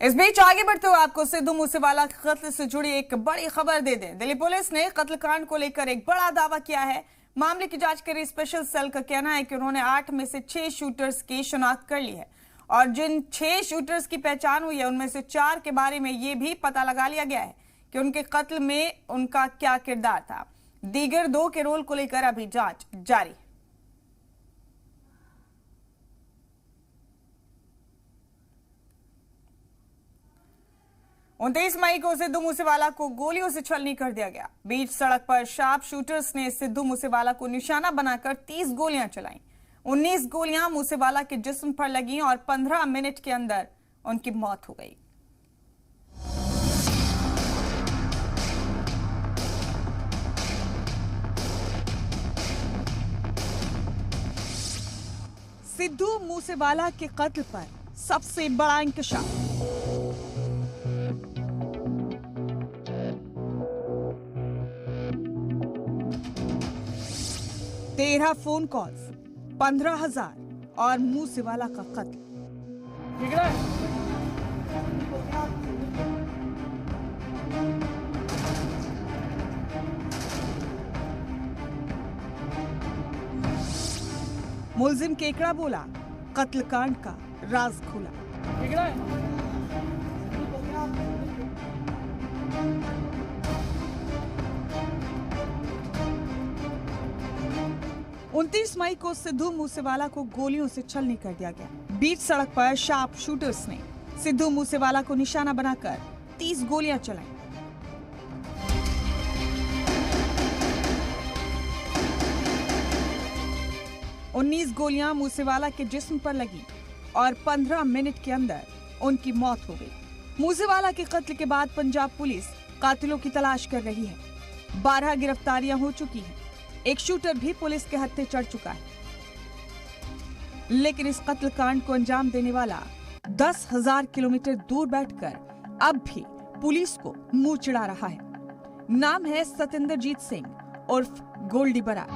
इस बीच आगे बढ़ते हुए आपको सिद्धू मूसेवाला कत्ल से जुड़ी एक बड़ी खबर दे दें। दिल्ली पुलिस ने कत्लकांड को लेकर एक बड़ा दावा किया है। मामले की जांच कर रही स्पेशल सेल का कहना है कि उन्होंने 8 में से 6 शूटर्स की शिनाख्त कर ली है और जिन 6 शूटर्स की पहचान हुई है उनमें से 4 के बारे में यह भी पता लगा लिया गया है कि उनके कत्ल में उनका क्या किरदार था। दीगर 2 के रोल को लेकर अभी जांच जारी। 29 मई को सिद्धू मूसेवाला को गोलियों से छलनी कर दिया गया। बीच सड़क पर शार्प शूटर्स ने सिद्धू मूसेवाला को निशाना बनाकर 30 गोलियां चलाईं। 19 गोलियां मूसेवाला के जिस्म पर लगीं और 15 मिनट के अंदर उनकी मौत हो गई। सिद्धू मूसेवाला के कत्ल पर सबसे बड़ा इंकशाफ। तेरह फोन कॉल्स, 15,000 और मूसेवाला का कत्ल। मुलजिम केकड़ा बोला, कत्लकांड का राज खुला। 29 मई को सिद्धू मूसेवाला को गोलियों से छलनी कर दिया गया। बीच सड़क पर शार्प शूटर्स ने सिद्धू मूसेवाला को निशाना बनाकर 30 गोलियां चलाईं। उन्नीस गोलियां मूसेवाला के जिस्म पर लगी और 15 मिनट के अंदर उनकी मौत हो गई। मूसेवाला के कत्ल के बाद पंजाब पुलिस कातिलों की तलाश कर रही है। 12 गिरफ्तारियां हो चुकी हैं। एक शूटर भी पुलिस के हत्थे चढ़ चुका है। लेकिन इस कत्लकांड को अंजाम देने वाला 10,000 किलोमीटर दूर बैठकर अब भी पुलिस को मुंह चिढ़ा रहा है। नाम है सतिंदरजीत सिंह उर्फ गोल्डी बरार।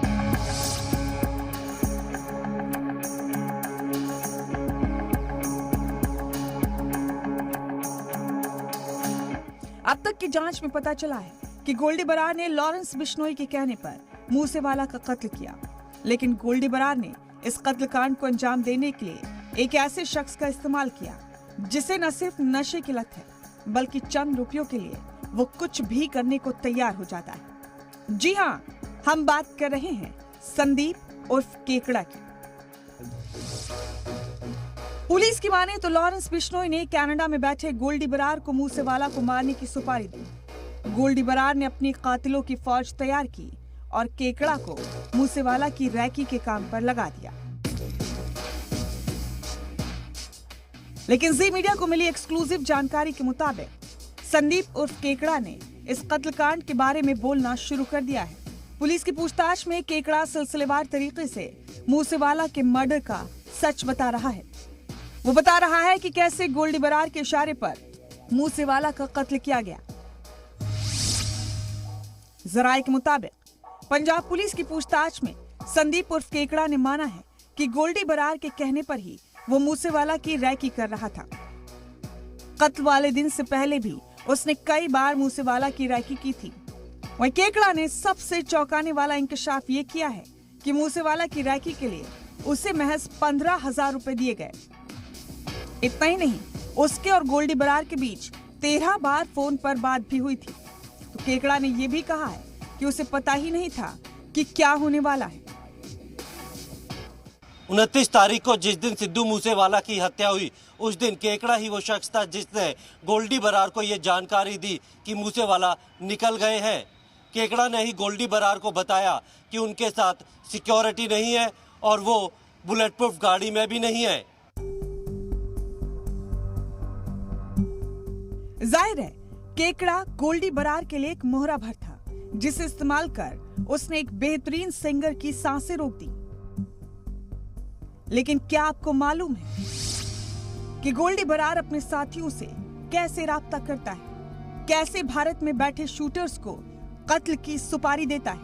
अब तक की जांच में पता चला है कि गोल्डी बरार ने लॉरेंस बिश्नोई के कहने पर मूसेवाला का कत्ल किया, लेकिन गोल्डी बरार ने इस कत्लकांड को अंजाम देने के लिए एक ऐसे शख्स का इस्तेमाल किया जिसे न सिर्फ नशे की लत है बल्कि चंद रुपयों के लिए वो कुछ भी करने को तैयार हो जाता है। जी हाँ, हम बात कर रहे हैं संदीप उर्फ केकड़ा की। पुलिस की माने तो लॉरेंस बिश्नोई ने कनाडा में बैठे गोल्डी बरार को मूसेवाला को मारने की सुपारी दी। गोल्डी बरार ने अपनी कातिलों की फौज तैयार की और केकड़ा को मूसेवाला की रैकी के काम पर लगा दिया। लेकिन जी मीडिया को मिली एक्सक्लूसिव जानकारी के मुताबिक संदीप उर्फ केकड़ा ने इस कत्लकांड के बारे में बोलना शुरू कर दिया है। पुलिस की पूछताछ में केकड़ा सिलसिलेवार तरीके से मूसेवाला के मर्डर का सच बता रहा है। वो बता रहा है कि कैसे गोल्डी बरार के इशारे पर मूसेवाला का कत्ल किया गया। जराये के मुताबिक पंजाब पुलिस की पूछताछ में संदीप उर्फ केकड़ा ने माना है कि गोल्डी बरार के कहने पर ही वो मूसेवाला की रैकी कर रहा था। कत्ल वाले दिन से पहले भी उसने कई बार मूसेवाला की रैकी की थी। वहीं केकड़ा ने सबसे चौंकाने वाला इंकशाफ ये किया है कि मूसेवाला की रैकी के लिए उसे महज 15,000 रुपए दिए गए। इतना ही नहीं, उसके और गोल्डी बरार के बीच 13 बार फोन पर बात भी हुई थी। तो केकड़ा ने यह भी कहा है कि उसे पता ही नहीं था कि क्या होने वाला है। 29 तारीख को जिस दिन सिद्धू मूसेवाला की हत्या हुई उस दिन केकड़ा ही वो शख्स था जिसने गोल्डी बरार को ये जानकारी दी कि मूसेवाला निकल गए हैं। केकड़ा ने ही गोल्डी बरार को बताया कि उनके साथ सिक्योरिटी नहीं है और वो बुलेट प्रूफ गाड़ी में भी नहीं है। जाहिर है केकड़ा गोल्डी बरार के लिए एक मोहरा भर था जिसे इस्तेमाल कर उसने एक बेहतरीन सिंगर की सांसें रोक दी। लेकिन क्या आपको मालूम है कि गोल्डी बरार अपने साथियों से कैसे राब्ता करता है, कैसे भारत में बैठे शूटर्स को कत्ल की सुपारी देता है?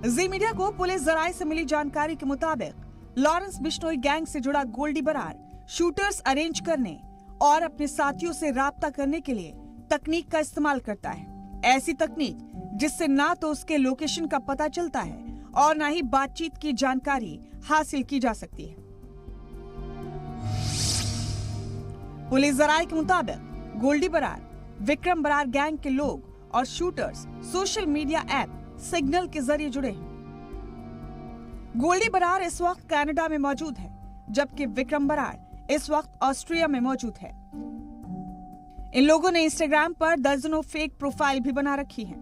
जी मीडिया को पुलिस जराये से मिली जानकारी के मुताबिक लॉरेंस बिश्नोई गैंग से जुड़ा गोल्डी बरार शूटर्स अरेंज करने और अपने साथियों से राब्ता करने के लिए तकनीक का इस्तेमाल करता है। ऐसी तकनीक जिससे ना तो उसके लोकेशन का पता चलता है और ना ही बातचीत की जानकारी हासिल की जा सकती है। पुलिस जराये के मुताबिक गोल्डी बरार, विक्रम बरार गैंग के लोग और shooters social media app signal के जरिए जुड़े हैं। गोल्डी बरार इस वक्त कनाडा में मौजूद है, जबकि विक्रम बरार इस वक्त ऑस्ट्रिया में मौजूद है। इन लोगों ने इंस्टाग्राम पर दर्जनों फेक प्रोफाइल भी बना रखी है।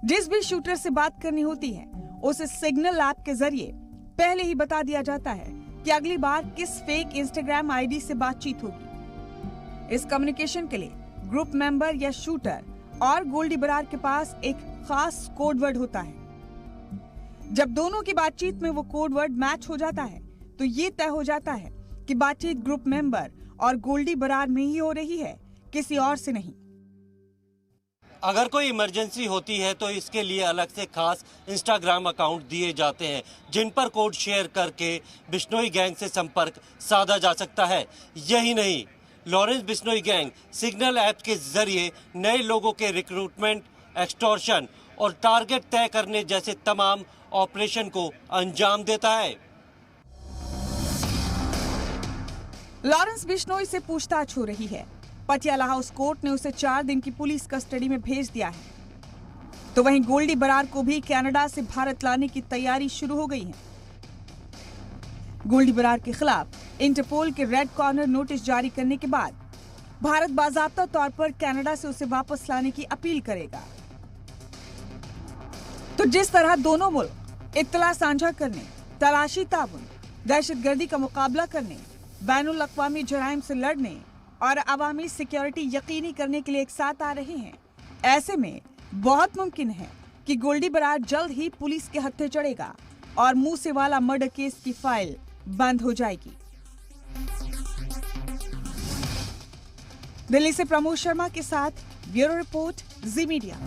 जिस भी शूटर से बात करनी होती है उसे सिग्नल ऐप के जरिए पहले ही बता दिया जाता है कि अगली बार किस फेक इंस्टाग्राम आईडी से बातचीत होगी। इस कम्युनिकेशन के लिए ग्रुप मेंबर या शूटर और गोल्डी बरार के पास एक खास कोड वर्ड होता है। जब दोनों की बातचीत में वो कोड वर्ड मैच हो जाता है तो ये तय हो जाता है कि बातचीत ग्रुप मेंबर और गोल्डी बरार में ही हो रही है, किसी और से नहीं। अगर कोई इमरजेंसी होती है तो इसके लिए अलग से खास इंस्टाग्राम अकाउंट दिए जाते हैं जिन पर कोड शेयर करके बिश्नोई गैंग से संपर्क साधा जा सकता है। यही नहीं, Lawrence Bishnoi gang signal app के जरिए नए लोगों के रिक्रूटमेंट, एक्सटॉर्शन और टारगेट तय करने जैसे तमाम ऑपरेशन को अंजाम देता है। लॉरेंस बिश्नोई से पूछताछ हो रही है। पटियाला हाउस कोर्ट ने उसे 4 दिन की पुलिस कस्टडी में भेज दिया है। तो वहीं गोल्डी बरार को भी कनाडा से भारत लाने की तैयारी शुरू हो गई है। गोल्डी बरार के खिलाफ इंटरपोल के रेड कॉर्नर नोटिस जारी करने के बाद भारत बाज़ाब्ता तौर पर कनाडा से उसे वापस लाने की अपील करेगा। तो जिस तरह दोनों मुल्क इत्तला साझा करने, तलाशी ताउन, दहशतगर्दी का मुकाबला करने, बैनुल अक़वामी जराइम से लड़ने और अवामी सिक्योरिटी यकीनी करने के लिए एक साथ आ रहे हैं, ऐसे में बहुत मुमकिन है कि गोल्डी बरार जल्द ही पुलिस के हत्थे चढ़ेगा और मूसेवाला मर्डर केस की फाइल बंद हो जाएगी। दिल्ली से प्रमोद शर्मा के साथ ब्यूरो रिपोर्ट, जी मीडिया।